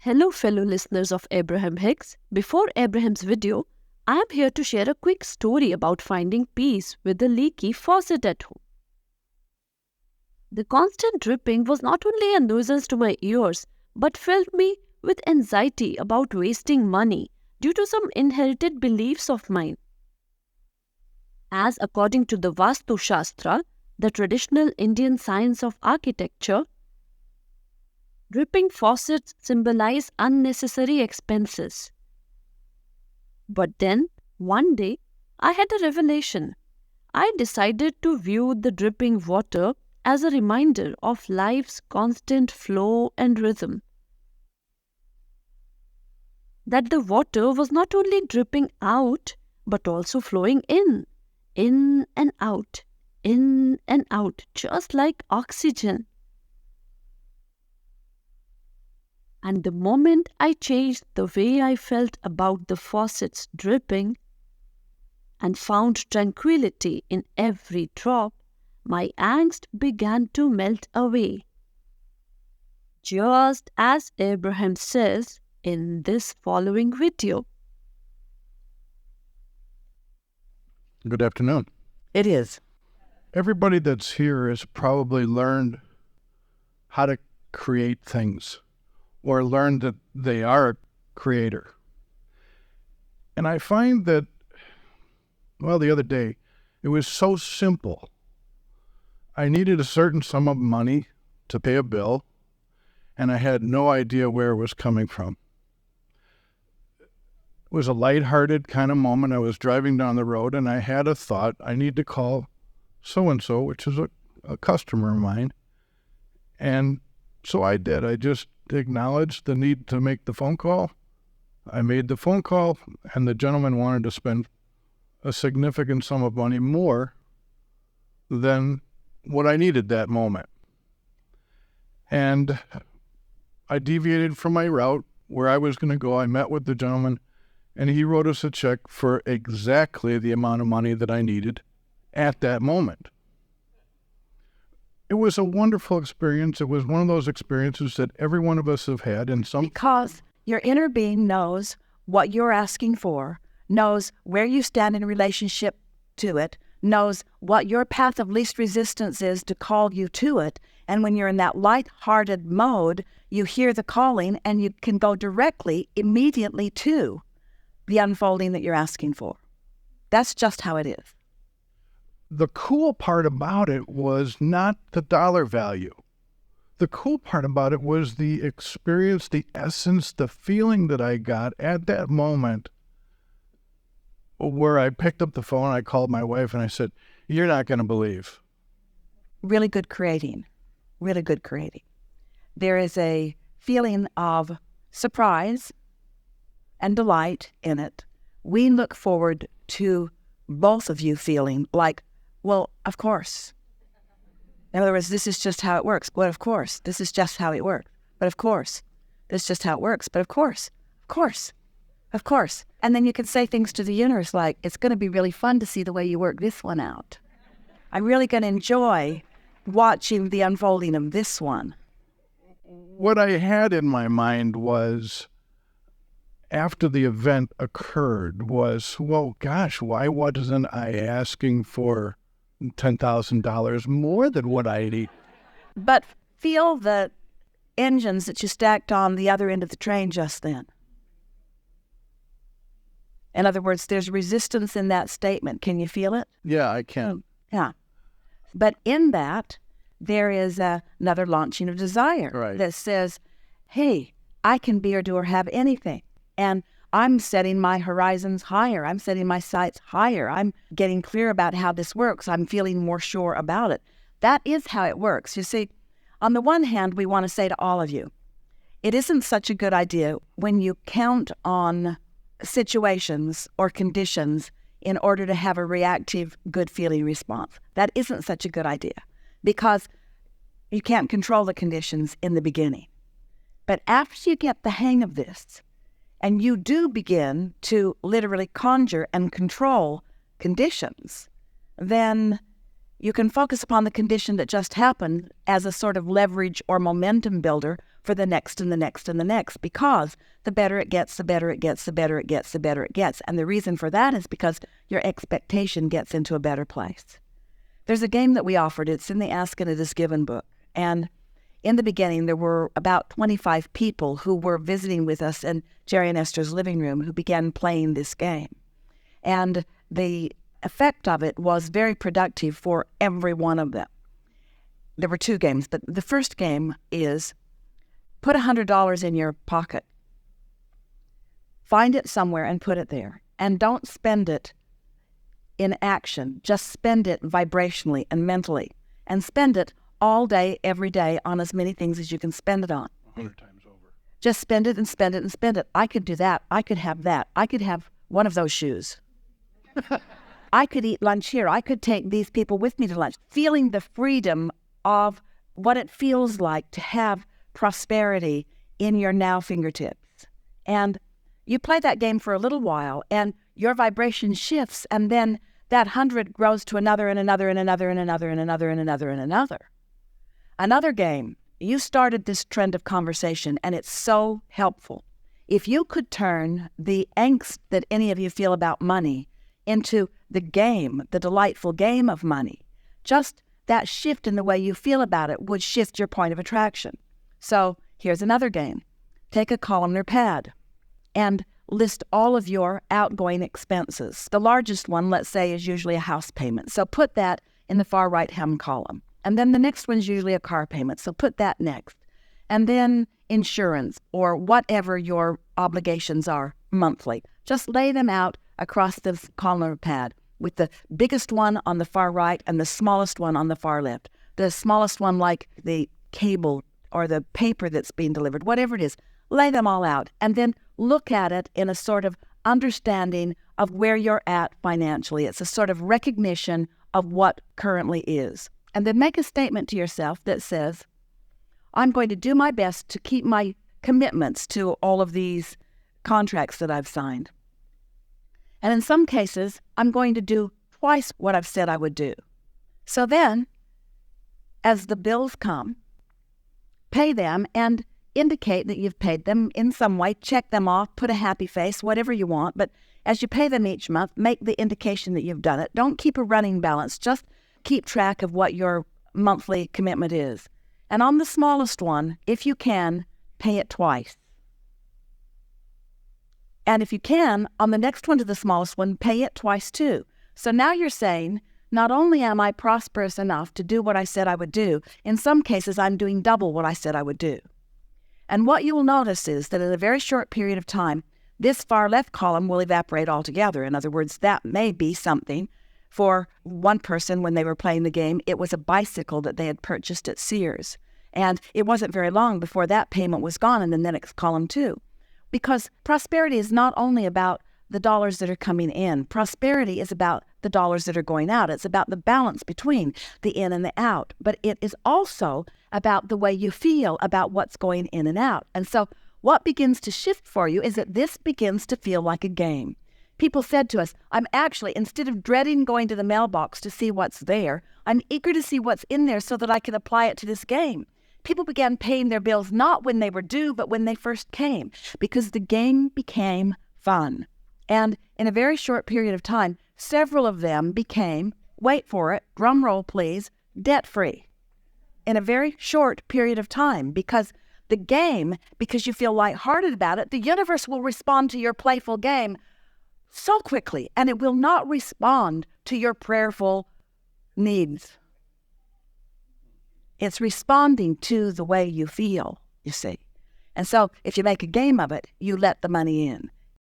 Hello fellow listeners of Abraham Hicks. Before Abraham's video, I am here to share a quick story about finding peace with a leaky faucet at home. The constant dripping was not only a nuisance to my ears, but filled me with anxiety about wasting money due to some inherited beliefs of mine. As according to the Vastu Shastra, the traditional Indian science of architecture, dripping faucets symbolize unnecessary expenses. But then, one day, I had a revelation. I decided to view the dripping water as a reminder of life's constant flow and rhythm. That the water was not only dripping out, but also flowing in and out, just like oxygen. And the moment I changed the way I felt about the faucets dripping and found tranquility in every drop, my angst began to melt away. Just as Abraham says in this following video. Good afternoon. It is. Everybody that's here has probably learned how to create things or learned that they are a creator. And I find that, the other day, it was so simple. I needed a certain sum of money to pay a bill, and I had no idea where it was coming from. It was a lighthearted kind of moment. I was driving down the road, and I had a thought, I need to call so-and-so, which is a customer of mine. And so I did. I just acknowledged the need to make the phone call. I made the phone call, and the gentleman wanted to spend a significant sum of money more than what I needed that moment. And I deviated from my route where I was going to go. I met with the gentleman, and he wrote us a check for exactly the amount of money that I needed at that moment. It was a wonderful experience. It was one of those experiences that every one of us have had in some... Because your inner being knows what you're asking for, knows where you stand in relationship to it, knows what your path of least resistance is to call you to it. And when you're in that light-hearted mode, you hear the calling and you can go directly, immediately to the unfolding that you're asking for. That's just how it is. The cool part about it was not the dollar value. The cool part about it was the experience, the essence, the feeling that I got at that moment where I picked up the phone, I called my wife and I said, "You're not going to believe." Really good creating. Really good creating. There is a feeling of surprise and delight in it. We look forward to both of you feeling like, well, of course. In other words, this is just how it works. Well, of course, this is just how it works. But of course, this is just how it works. But of course, of course, of course. And then you can say things to the universe like, it's going to be really fun to see the way you work this one out. I'm really going to enjoy watching the unfolding of this one. What I had in my mind was, after the event occurred, was, well, gosh, why wasn't I asking for $10,000 more than what I need? But feel the engines that you stacked on the other end of the train just then. In other words, there's resistance in that statement. Can you feel it? Yeah, I can. Yeah. But in that, there is another launching of desire that says, hey, I can be or do or have anything. And I'm setting my horizons higher. I'm setting my sights higher. I'm getting clear about how this works. I'm feeling more sure about it. That is how it works. You see, on the one hand, we want to say to all of you, it isn't such a good idea when you count on situations or conditions in order to have a reactive, good-feeling response. That isn't such a good idea because you can't control the conditions in the beginning. But after you get the hang of this, and you do begin to literally conjure and control conditions, then you can focus upon the condition that just happened as a sort of leverage or momentum builder for the next and the next and the next, because the better it gets, the better it gets, the better it gets, the better it gets. And the reason for that is because your expectation gets into a better place. There's a game that we offered. It's in the Ask and It Is Given book. And in the beginning, there were about 25 people who were visiting with us in Jerry and Esther's living room who began playing this game. And the effect of it was very productive for every one of them. There were two games, but the first game is put $100 in your pocket. Find it somewhere and put it there. And don't spend it in action. Just spend it vibrationally and mentally. And spend it all day, every day, on as many things as you can spend it on. 100 times over. Just spend it and spend it and spend it. I could do that. I could have that. I could have one of those shoes. I could eat lunch here. I could take these people with me to lunch. Feeling the freedom of what it feels like to have prosperity in your now fingertips. And you play that game for a little while, and your vibration shifts, and then that 100 grows to another and another and another and another and another and another and another. Another game, you started this trend of conversation, and it's so helpful. If you could turn the angst that any of you feel about money into the game, the delightful game of money, just that shift in the way you feel about it would shift your point of attraction. So here's another game. Take a columnar pad and list all of your outgoing expenses. The largest one, let's say, is usually a house payment. So put that in the far right-hand column. And then the next one's usually a car payment. So put that next. And then insurance or whatever your obligations are monthly. Just lay them out across this columnar pad with the biggest one on the far right and the smallest one on the far left. The smallest one like the cable or the paper that's being delivered, whatever it is. Lay them all out and then look at it in a sort of understanding of where you're at financially. It's a sort of recognition of what currently is. And then make a statement to yourself that says, I'm going to do my best to keep my commitments to all of these contracts that I've signed. And in some cases, I'm going to do twice what I've said I would do. So then, as the bills come, pay them and indicate that you've paid them in some way, check them off, put a happy face, whatever you want. But as you pay them each month, make the indication that you've done it. Don't keep a running balance. Just keep track of what your monthly commitment is. And on the smallest one, if you can, pay it twice. And if you can, on the next one to the smallest one, pay it twice too. So now you're saying, not only am I prosperous enough to do what I said I would do, in some cases I'm doing double what I said I would do. And what you will notice is that in a very short period of time, this far left column will evaporate altogether. In other words, that may be something. For one person, when they were playing the game, it was a bicycle that they had purchased at Sears. And it wasn't very long before that payment was gone in the next column too. Because prosperity is not only about the dollars that are coming in. Prosperity is about the dollars that are going out. It's about the balance between the in and the out. But it is also about the way you feel about what's going in and out. And so what begins to shift for you is that this begins to feel like a game. People said to us, I'm actually, instead of dreading going to the mailbox to see what's there, I'm eager to see what's in there so that I can apply it to this game. People began paying their bills not when they were due, but when they first came, because the game became fun. And in a very short period of time, several of them became, wait for it, drum roll please, debt-free. In a very short period of time, because the game, because you feel lighthearted about it, the universe will respond to your playful game so quickly, and it will not respond to your prayerful needs. It's responding to the way you feel, you see. And so if you make a game of it, you let the money in.